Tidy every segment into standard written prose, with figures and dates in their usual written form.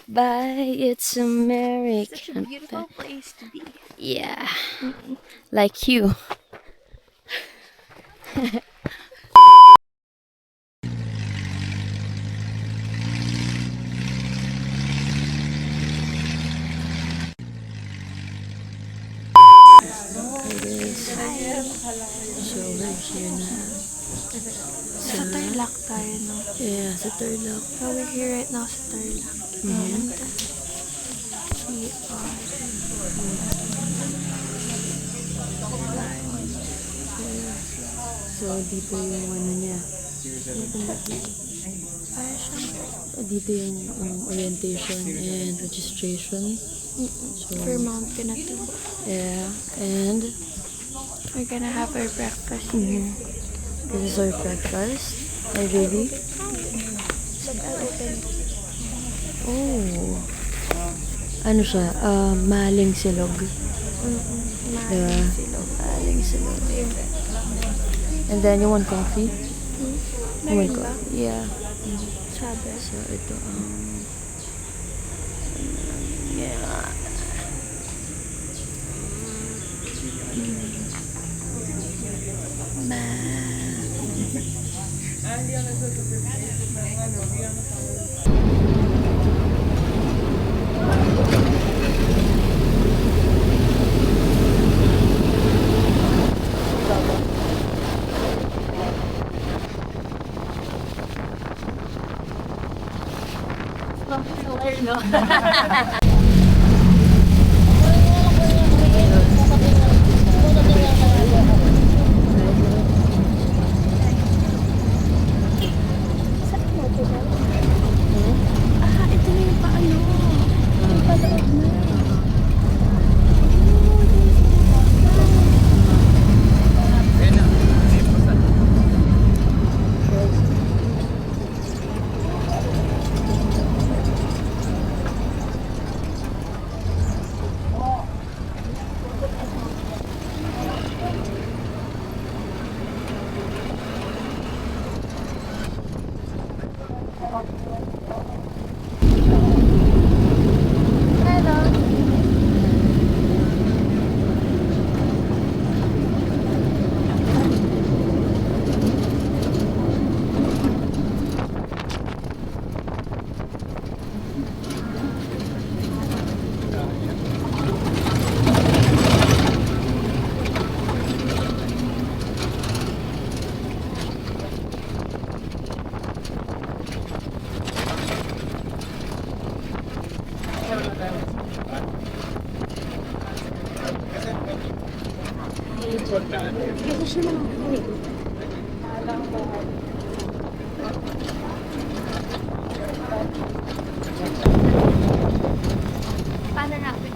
Bye, it's American. Such a beautiful place to be. Yeah, like you. So we're here na. Sa Tarlac tayo, no? Yeah, sa Tarlac. So we're here right now sa Tarlac. And we are... So dito yung ano niya. Para siyang Dito yung orientation and registration. for Mount Pinatubo. Yeah, and We're gonna have our breakfast. this is our breakfast. Hi, baby. Look, I'll open it. Oh. Ano siya? Maling silog. Diba? Maling silog. Maling silog. And then, you want coffee? You want Meron ba? coffee? Yeah. Sabi. So, ito yeah. Ah, ito na yung paano. Yung paloob na. Paano natin?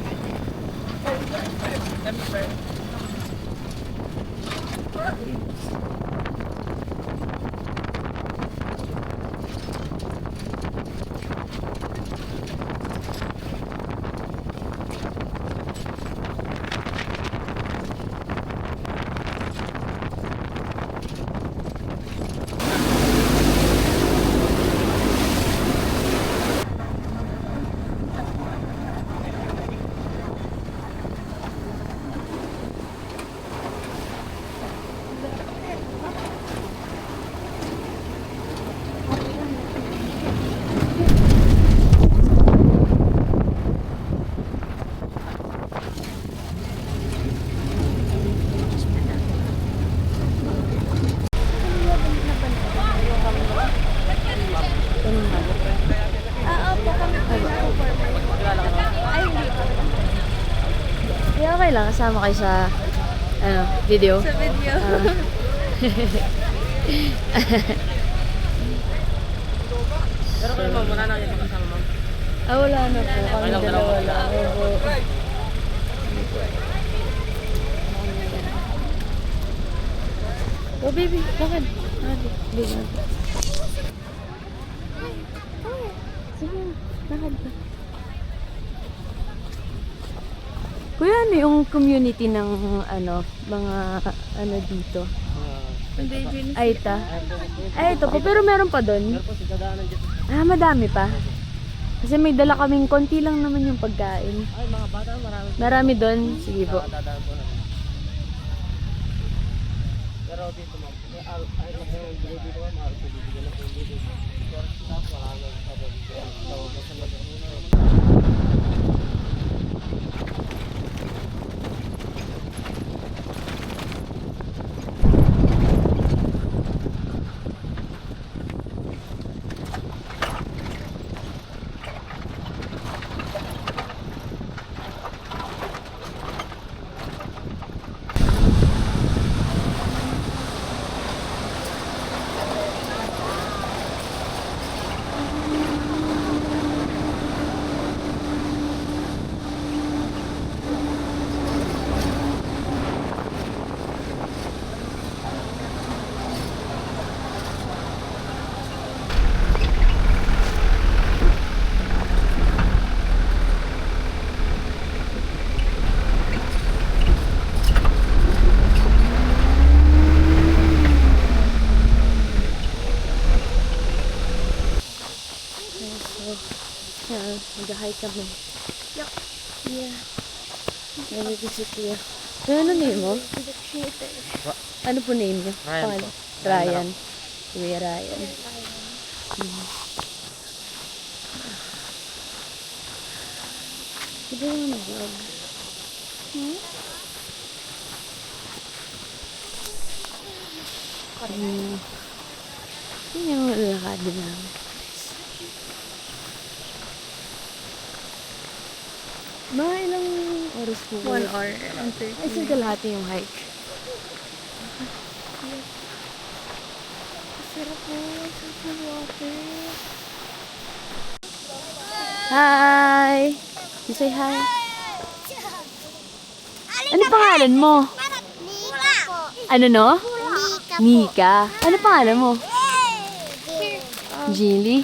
Yeah, okay lang. Kasama kayo sa video. Sa video. Pero kayo ma'am, wala na kayo kasama ma'am. Wala na po. Kami dalawa lang. Oh, baby. Bakit? Baby. Sige. Bakit ba? Kuya, ano yung community ng mga dito? Aita. Ay, ito po. Pero meron pa doon. Pero po, si dadaanan dito. Madami pa. Kasi may dala kaming konti lang naman yung pagkain. Ay, mga bata, marami. Marami doon. Sige po. Dadaan po na. Pero dito ma'am, may ay lang po yung bilo dito ma'am, araw po bibigyan na po yung bilo. Pero staff, marami sa pabibigyan. Tawag mo sa mga Mag-hike kami. Yup. Yeah. Nag-visit kuya. Ano name mo? The theater. Ano po name niyo? Ryan Paul? po. Ryan. Kuya Ryan. Hindi mo mag-vlog. Yun yung lakad namin. Mga ilang oras po? 1 hour and 30. Ay, saan kalahati yung hike? Sarap po. Sarap ng water. Hi! You say hi? Ano pangalan mo? Nika po. Ano no? Nika po. Nika. Ano pangalan mo? Here. Jilly?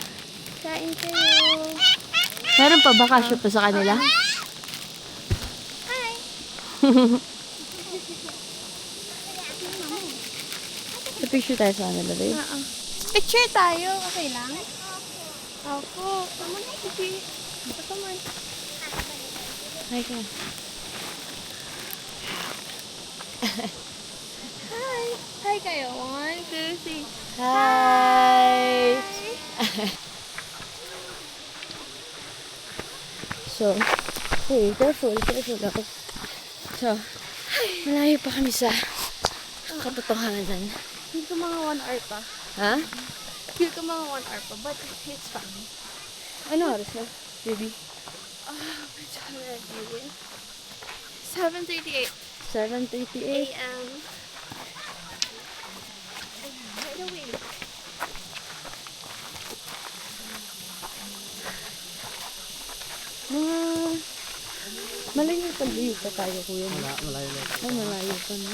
Kain kayo. Meron pa ba kasya pa sa kanila? Hi. Sa picture tayo sa kanila, babe. Picture tayo. Okay lang? Opo. Come on, Kiki. Come on. Hi ka. Hi. Hi kayo. 1, 2, 3. Hi! So, hey, careful ako. So, malayo pa kami sa katotohanan. Feel ko mga 1 hour pa. Ha? Feel ko mga 1 hour pa. But it's fine. Ano oras na, baby? It's already 7:38 7:38. a.m. By the way, Mga malayo pa tayo, kuya. malayo na. Ay, malayo pa na.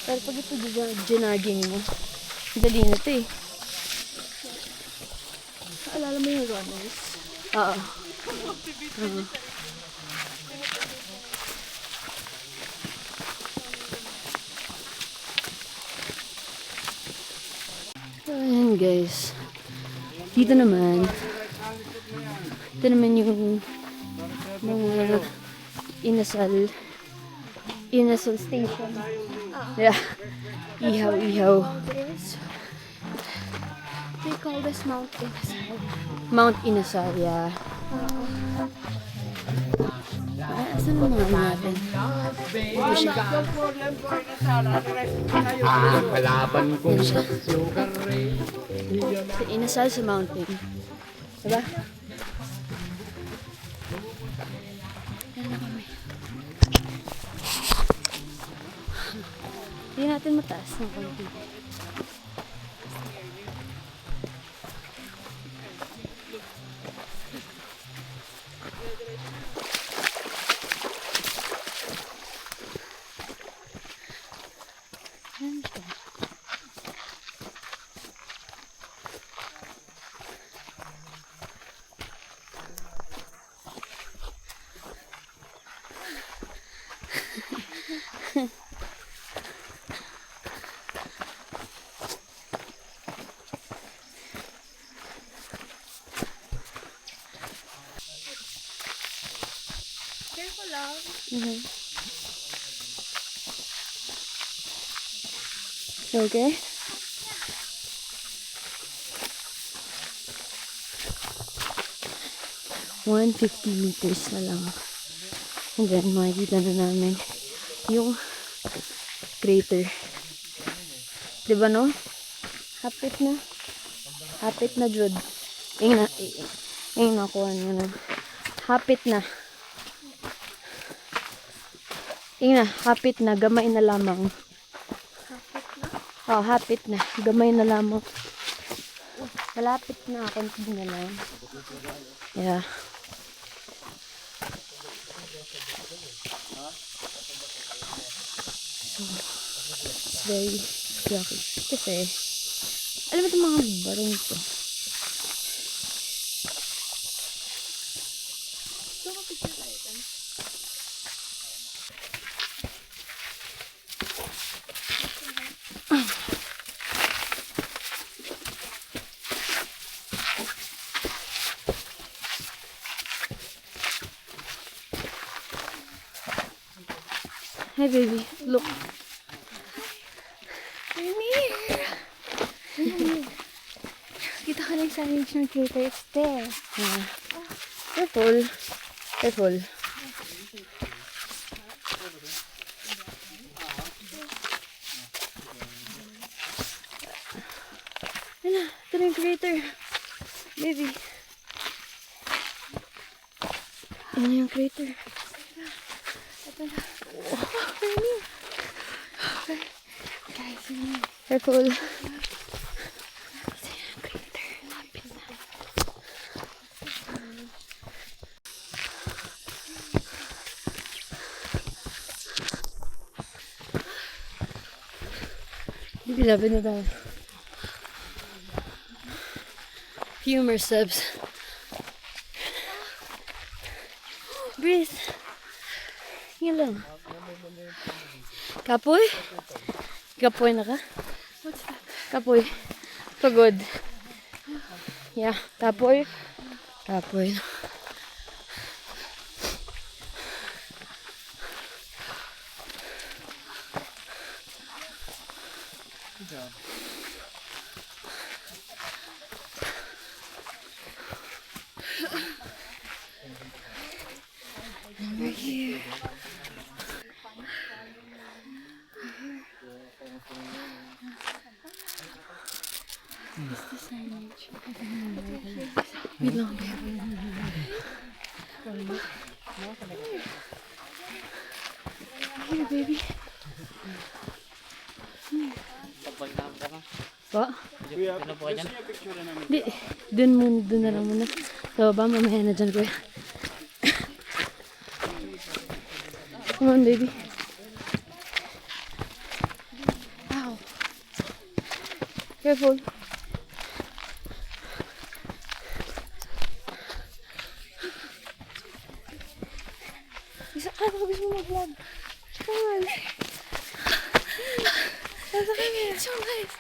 Pero pag ito ginaging mo, dali na ito eh. alala mo yung runners? Oo. So, ayan guys. Dito naman. Ito naman yung mga Inasal station. Yeah. Ihaw. This, they call this Mount Inasal. Mount Inasal, yeah. Asan ang mga natin? Ito siya. Kalaban Yan siya. Sa Inasal sa mountain. Diba? Yan na kami. Hindi natin mataas ng konti. Yan siya. down. Mhm. You okay? $150 na lang. And then, makikita na namin yung crater. Diba no? Hapit na. Hapit na, Jud. Yung nakuha niya na. Hapit na. Hapit na. Gamay na lamang. Oh, hapit na. Gamay na lamang. Malapit na. Konti na lang. Yeah. So, it's very yucky. Kasi, alam mo itong mga barong ito. Hi baby, look. Kita ka lang sa ridge ng crater. It's there. Yeah. Careful. Careful. Ano, ito na yung crater. Baby. Ano yung crater? Ito na. Guys, Careful. Baby, labi na tayo. Few more steps. Breathe. Yan lang. Kapoy? Kapoy na ka? what's that? Kapoy. Pagod. Yeah, kapoy. Kapoy. We're here. Is the signage? Wait lang, baby. Here, baby. Po? Kuya, gusto niyo picture na namin? Di, dun na lang muna. So, ba, mamaya na dyan, kuya. Come on, baby. Ow. Careful. Gusto mo mag-vlog. Come on. It's so nice.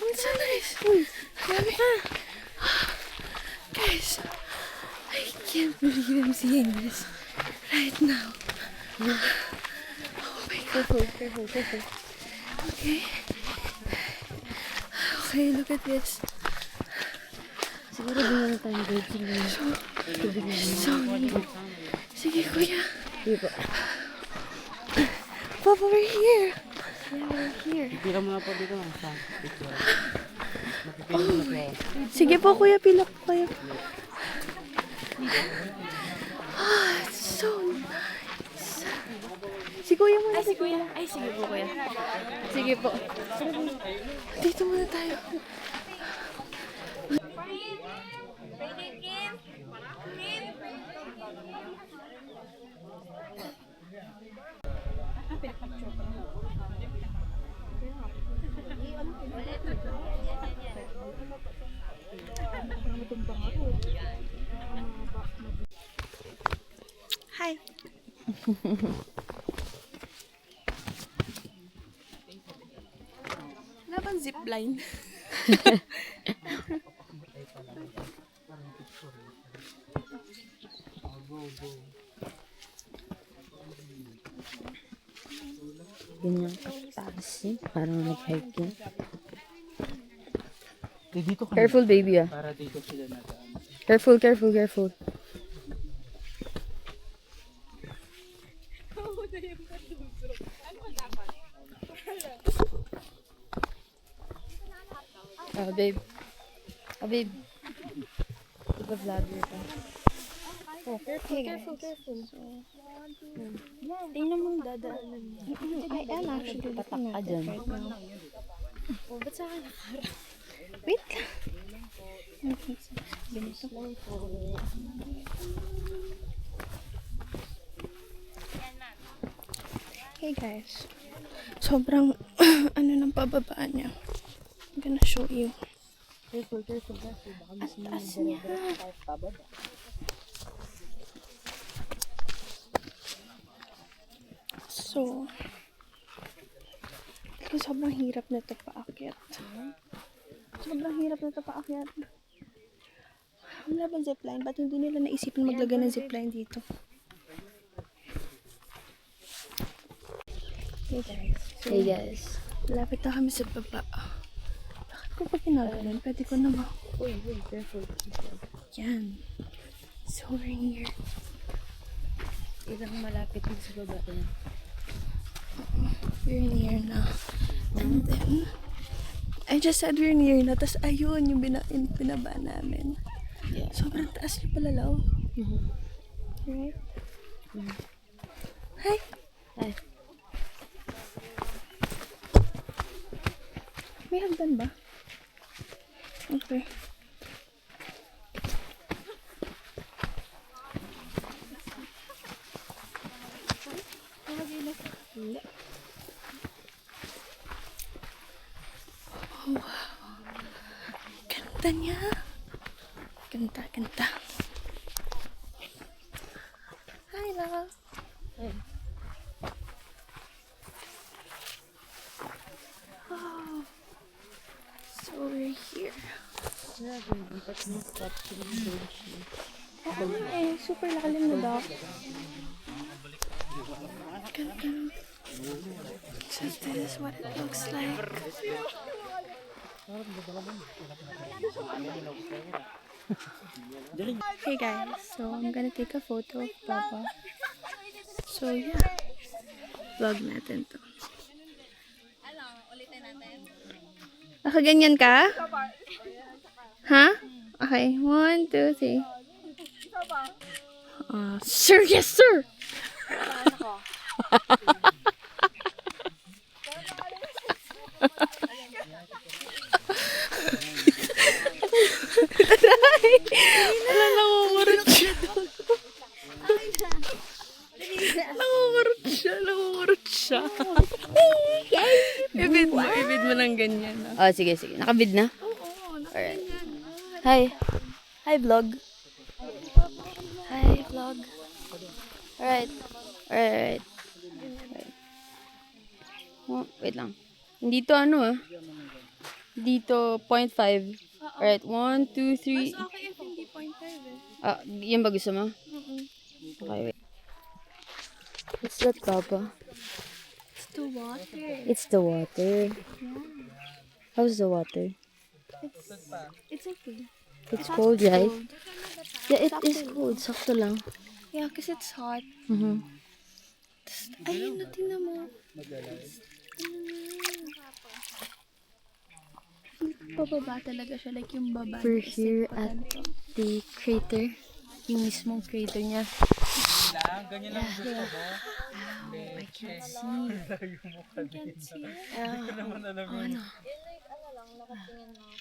It's so nice. Uy, grabe ka. Guys, I can't believe I'm seeing this right now. Careful, careful, careful. Okay. Okay, look at this. Siguro din na tayong bird. So neat. Sige, kuya. Sige po. Papa, we're here. Yeah, we're here. Pipila mo na po dito lang sa picture. Napipila mo na po. Sige po, kuya. Pila po kayo. Ah, it's so nice. Si kuya muna. Ay, si kuya. Ay, sige po, kuya. Sige po. Dito muna tayo. Hi. Wala bang zipline? Ganyan kataas eh. Parang nag-hike yan. Dito ka Careful, baby ah. para dito sila nadaan. Careful, careful, careful. Babe. Babe. Diba vlogger ka? Oh, careful, careful, careful. Tingnan mo yung dadaanan. I am actually Tatak looking ka at dyan. it right now. Oh, ba't sa akin nakaharap? Wait lang. Ganito. Hey guys. Sobrang ano ng pababa niya. I'm gonna show you. Careful, careful, careful. Baka mas Taas niya. pababa. So, sobrang hirap na ito paakyat. Sobrang hirap na ito paakyat. Wala bang zipline? Ba't hindi nila naisipan maglagay ng zipline dito? Hey guys. So, Hey guys. lapit na kami sa baba. Bakit ko pa ginagalan? Pwede ko na ba? Uy, careful. Yan. So, we're here. Ilang malapit din sa baba na. We're near na. And then, I just said we're near na. Tapos ayun, yung pinaba namin. Yeah. Sobrang taas niya pala, Law. Right? Hi! Hi. May hagdan ba? Okay. Oh, wow. Ganda niya. Ganda, ganda. Hi, love. Oh. So we're here. Oo nga eh, super lakalim na daw. Ganda. So this is what it looks like. Hey guys, so I'm gonna take a photo of Papa. So yeah, vlog natin to. Nakaganyan ka? Ha? Okay, 1, 2, 3. Sir, yes sir! Wala, nangungurot siya. Nangungurot siya. Ibid mo ng ganyan. Oh, sige. Nakabid na? Alright. Hi. Hi, vlog. Hi, vlog. Alright. Oh, wait lang. Dito Dito 0.5. Alright, 1, 2, 3. Okay if hindi 0.5 Ah, yan ba gusto mo? Okay, wait. What's that, Papa? It's the water. It's the water. How's the water? It's okay. It's cold, right? Yeah, it is cold. Sakto lang. Yeah, kasi it's hot. Ayun, tingnan mo. Pababa talaga siya, like yung baba. We're here at the crater. Yung mismong crater niya. Ganyan lang gusto mo. I can't see.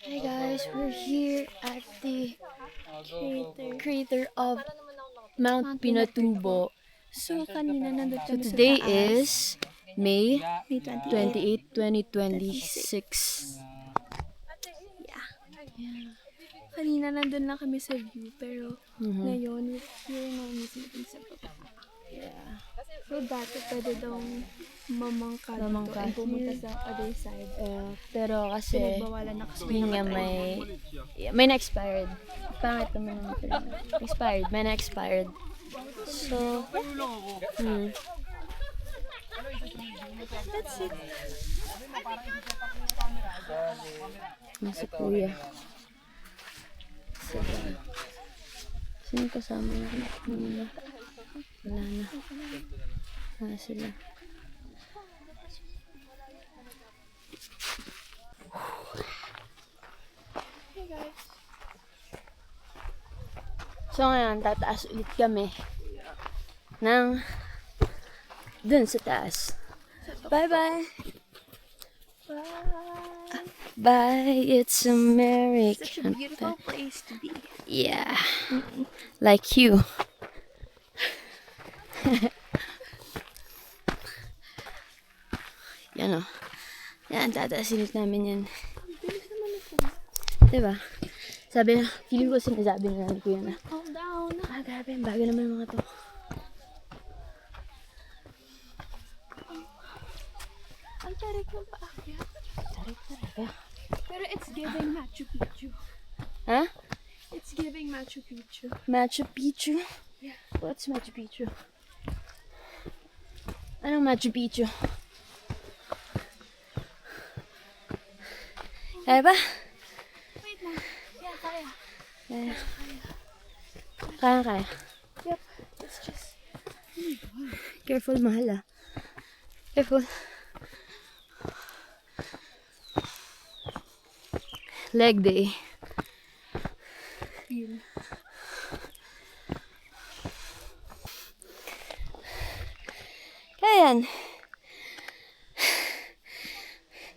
Hi guys, we're here at the crater of Mount Pinatubo. So, kanina nandun So kami sa today taas. is May May 28. 28, 2026. Kanina nandun lang kami sa view, pero ngayon, we're here na mismo dun sa baba. Yeah. So, dati pwede daw mamangka dito Mamangka and pumunta here. sa other side. Pero kasi Pinagbawalan na kasi yun nga may na-expired. Pangit naman naman pero expired. May na-expired. So, That's it. Nasa kuya. Sino kasama natin? Wala na. Wala sila. Hey guys. So ngayon, tataas ulit kami ng dun sa taas. Bye-bye! Bye. Bye, it's American. Such a beautiful place to be. Yeah. Like you. Yan o. Yan, tataasin ulit namin yan. Diba? Sabi na, feeling ko sinasabi na ni Kuya na, Calm down. grabe, ang bago naman mga to. Ang tarik ng paakyat. Tarik talaga. Pero it's giving Machu Picchu. Ha? It's giving Machu Picchu. Machu Picchu? Yeah. What's Machu Picchu? Anong Machu Picchu? Kaya ba? Wait lang. Yeah, kaya. Kaya. Kaya. Yep. It's just... Careful, mahal ah. Careful. Leg day. Feel. Kaya yan.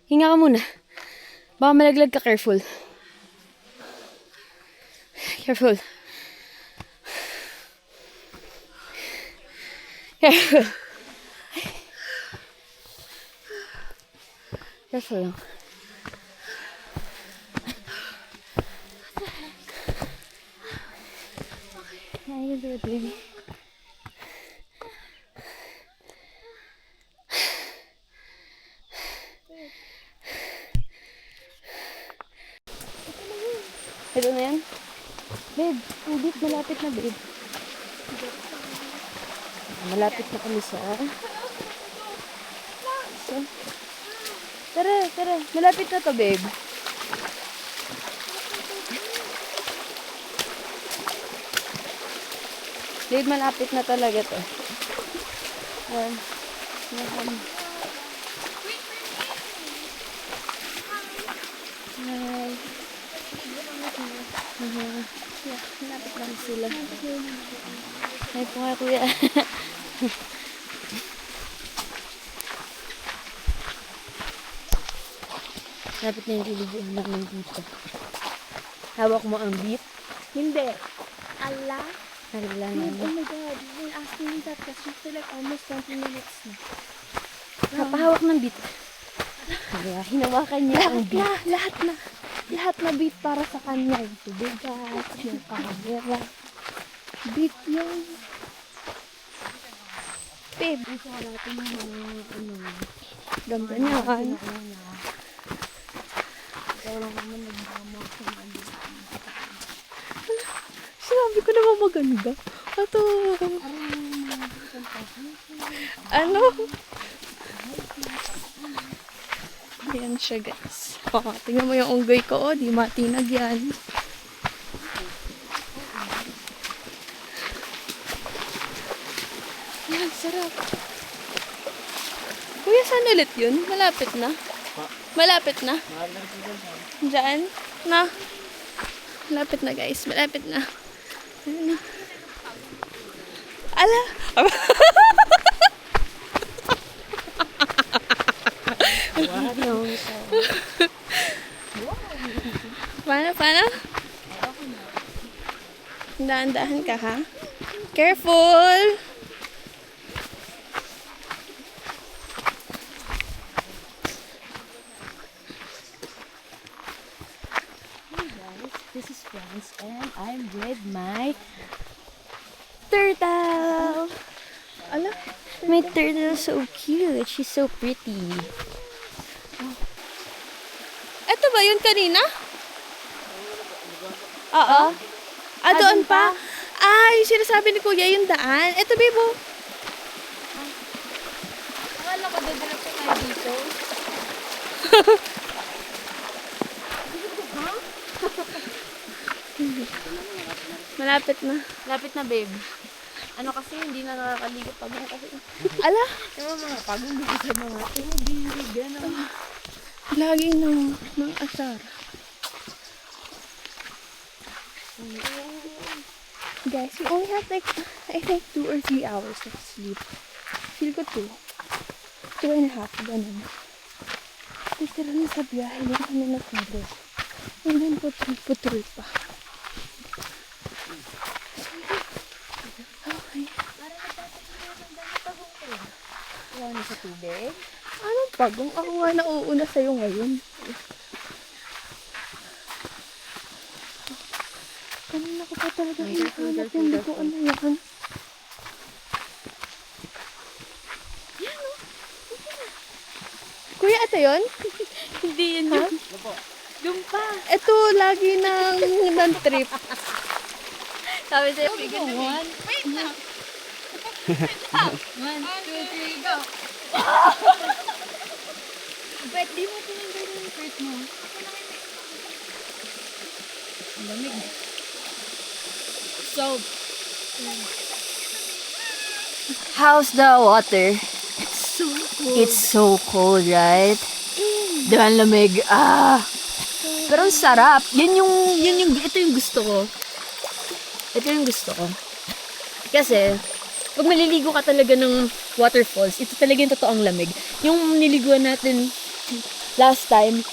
Hinga ka muna. Baka malaglag ka, careful. Careful. Careful. Careful lang. Yeah, you can do it, baby. Ito na yan? Babe, ubit, malapit na, babe. Malapit na kami sa... So, tara. Malapit na to, babe. Babe, malapit na talaga to. Ayan. Ayan. Hi. Yeah, malapit lang sila. Hi po nga, kuya. Malapit na yung iliguan namin dito. Hawak mo ang beat? Hindi. Ala? Halala Oh na. my god, you've been asking me that question for like almost 20 minutes na. Napahawak ng beat. Kaya, hinawakan niya ang beat. Lahat na beat para sa kanya. Yung tubigat, yung camera. Beat yung... Babe, isa natin yung ganda niya. Ikaw lang naman nagmama sa mga Sinabi ko naman maganda. Ato. Ano? Ayan siya, guys. Oh, tingnan mo yung unggoy ko. Oh, di matinag yan. Yan, sarap. Kuya, saan ulit yun? Malapit na? Malapit na? Diyan? Na? Malapit na, guys. Malapit na. Ayun na. Ala! Paano? Dahan-dahan ka, ha? Careful! This is France and I'm with my turtle. Ala? My turtle is so cute. She's so pretty. Eto ba yun kanina? Oo. Doon pa? Yung sinasabi ni Kuya yung daan. Eto, Bebo. Akala ko didiretso tayo dito. Malapit na. Lapit na, babe. Ano kasi, hindi na nakakaligo pag kasi. Ala! Yung mga pagong dito sa mga tubig, gano'n. Lagi ng asar. Guys, we only have like, I think 2 or 3 hours of sleep. Feel ko 2. 2.5, ganun. Literal na sa biyahe din kami natulog. And then putol pa. Okay. Wala na sa tubig. Anong pagong? Ako nga nauuna sa'yo ngayon. Kanina ko pa talaga hinahanap yung likuan na yan. Kuya, ito yun? Hindi yun Ha? Doon pa. Ito, lagi ng trip. Sabi sa'yo, bigyan na. Wait na. 1, 2, 3, go. Wait, di mo tinanggal yung shirt mo. Ang lamig. So, how's the water? It's so cold. It's so cold, right? Di ba ang lamig? Pero ang sarap. Ito yung gusto ko. Ito yung gusto ko. Kasi, pag maliligo ka talaga ng waterfalls, ito talaga yung totoong lamig. Yung niliguan natin last time,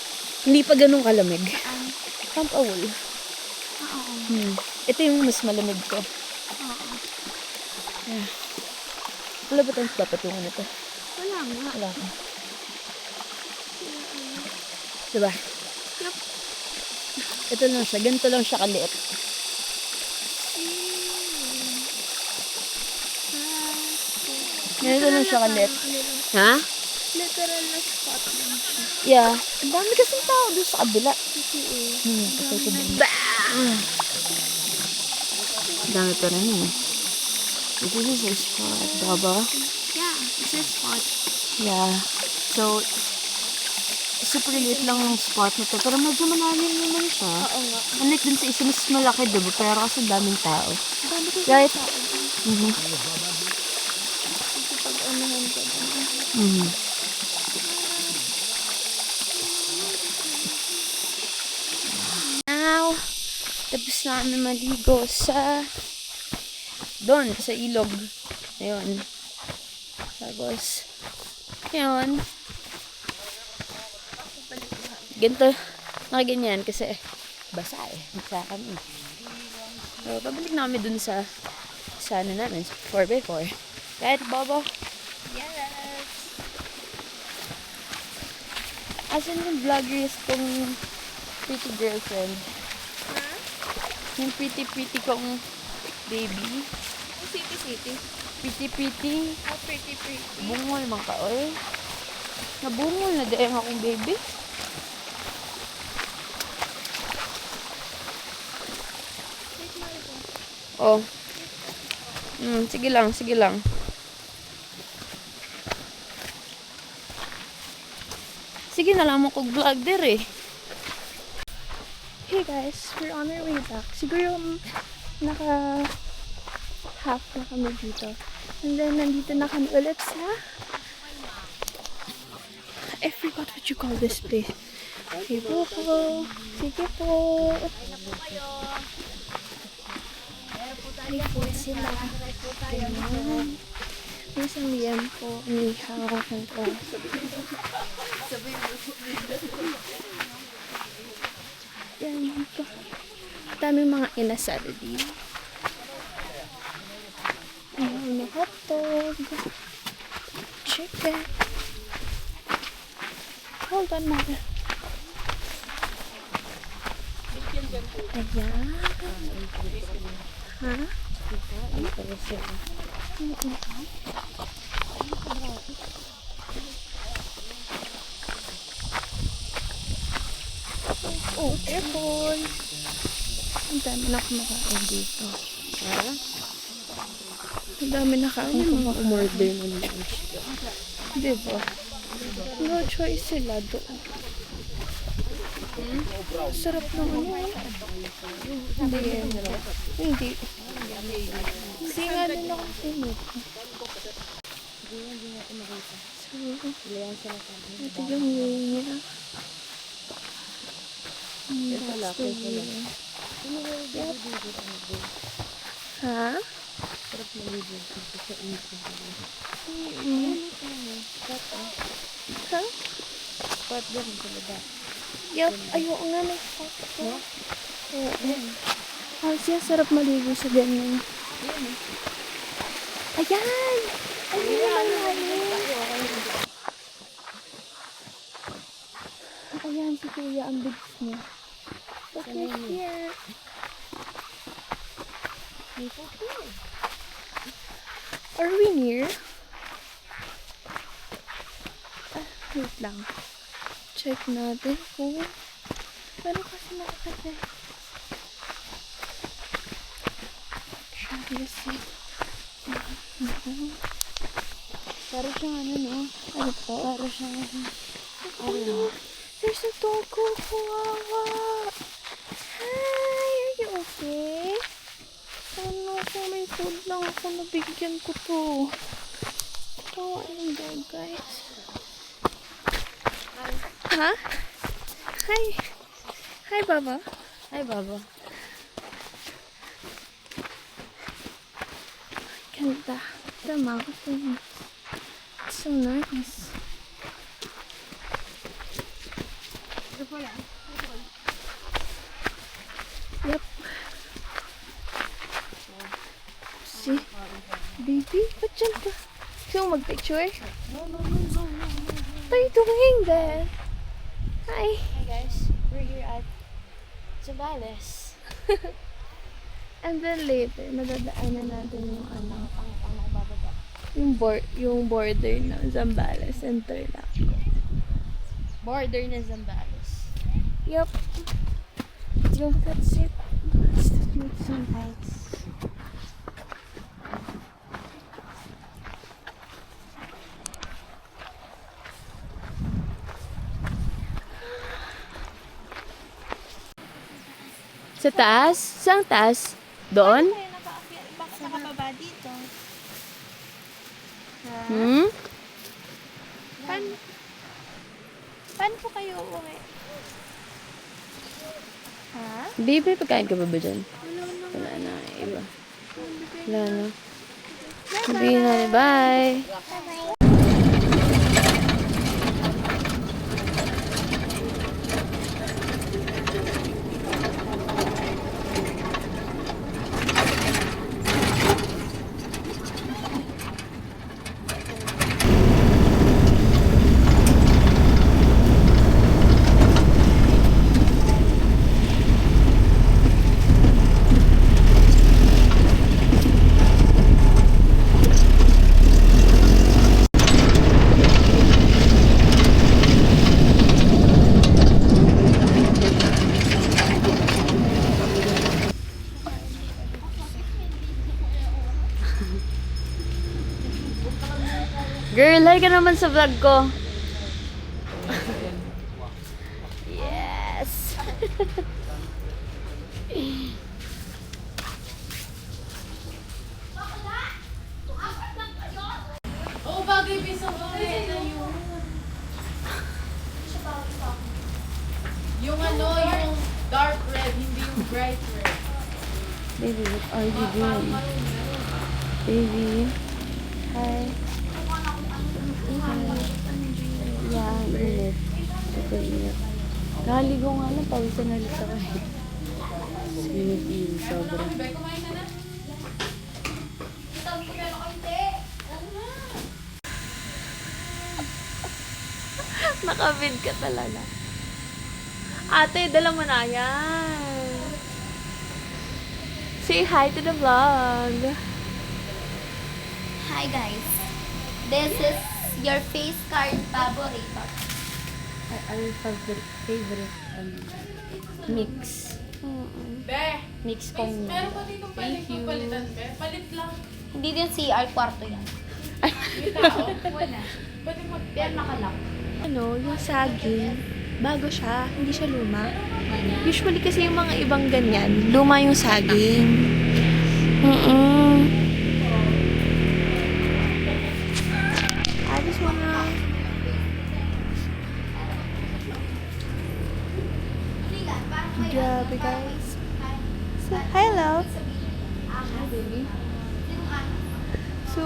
hindi pa ganun kalamig. Camp Awol. Ito yung mas malamig ko. Yeah. Wala ba tayong papatungan ito? Wala nga. Wala ka. Diba? Yup. Ito lang siya. Ganito lang siya kaliit. Ganito lang siya kaliit. Ha? Literal na spot lang siya. Yeah. Ang dami kasing tao doon sa kabila. Patay ko din. Ang dami pa rin eh. This is a spot. Diba? Yeah, it's a spot. Yeah. So, super liit lang yung spot na to. Pero medyo malalim naman siya. Oo nga. Unlike dun sa isa, mas malaki, diba? Pero kasi daming tao. Dami ko Right? tao. Mhm. Kasi pag anuhan ka doon. Mhm. Now, tapos na kami maligo sa doon, sa ilog. Ayun. Tapos, ayun. Ganito, nakaganyan kasi basa eh. Basa kami. So, pabalik na kami dun sa ano namin, 4x4. Right, Bobo? Yes! Asan yung vloggers kong pretty girlfriend? Ha? Yung pretty kong baby? City. Pretty. How pretty. Bungol man ka, oy. Nabungol na dahil akong baby. Oh. Sige lang. Sige na lang mo kog vlog der eh. Hey guys, we're on our way back. Siguro naka half na kami dito. And then nandito na kami ulit sa I forgot what you call this place. Sige po. Sige po. Ay po sila. Ganyan. May isang liempo. Nihaw. Ganito. Yan po. Daming mga inasal dito. Ayan, may hotdog. Chicken. Hold on, mother. Ayan. Ha? Oh, aircon. Ang dami na kumakain dito. Ang dami na kain. Umorder ng lunch. Diba? No choice sila doon. Sarap ng ano. Hindi yan. Hindi. Hindi nga din ako sinip. So, ito yung way niya. That's the way. Yep. Ha? Ha? Spot din sa baba. Yup, ayoko nga may spot ko. Oo. Ay, siya sarap maligo sa ganyan. Ayan! Ayun naman namin. Ayan si Kuya, ang bigs niya. Look right here. Are we near? Wait lang. Check natin kung meron kasi nakakatay. Let's see. Para siyang ano, no? Ano po? Para siyang Ano? There's a dog ko. Kawawa. Hi, are you okay? Ano ko, may food lang ako. Nabigyan ko to. Kawawa ng dog, guys. Ha? Hi. Hi, Baba. Ay, baba. Ganda. Tama ko to. It's so nice. Yep. See? Baby, ba't dyan ka? Gusto mo mag-picture? What are you doing there? Hi. Hi guys, we're here at Zambales. And then later, madadaanan natin yung ano, Bababa. yung border ng Zambales and Tarlac. Border na Zambales. Yup. That's it. That's the beautiful Nice. Sa taas? Saan taas? Doon? Bakit nakababa dito? Hmm? Paano po kayo uuwi? Ha? Baby, pagkain ka ba ba dyan? Wala na. Iba. Wala na. Sabihin na, bye! Girl, hi ka naman sa vlog ko. Yes! Oo, bagay piso ko rin na yun. Yung ano, yung dark red, hindi yung bright red. Baby, what are you doing? Baby. Hi. Yeah, ang init. Super init. Nakaligo nga lang, pawisan na ulit ako eh. Init, sobra. Nakabid ka talaga. Ate, dala mo na yan. Say hi to the vlog. Hi guys, this is your face card favorite. Our favorite mix. Be, Mix kong meron pa dito pwede palitan, be. Palit lang. Hindi din CR kwarto yan. Pero nakalak. Ano, yung saging, bago siya, hindi siya luma. Usually kasi yung mga ibang ganyan, luma yung saging. I just wanna... Grabe guys. So, hi love. So,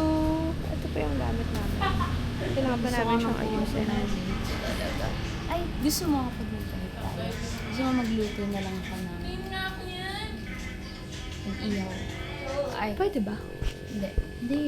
ito pa yung gamit namin. Kailangan pa namin siyang ayusin. Ay, gusto mo kapag magpalit tayo? Gusto mo magluto na lang ka ng mag-ihaw? Ay, Pwede ba? hindi. Hindi.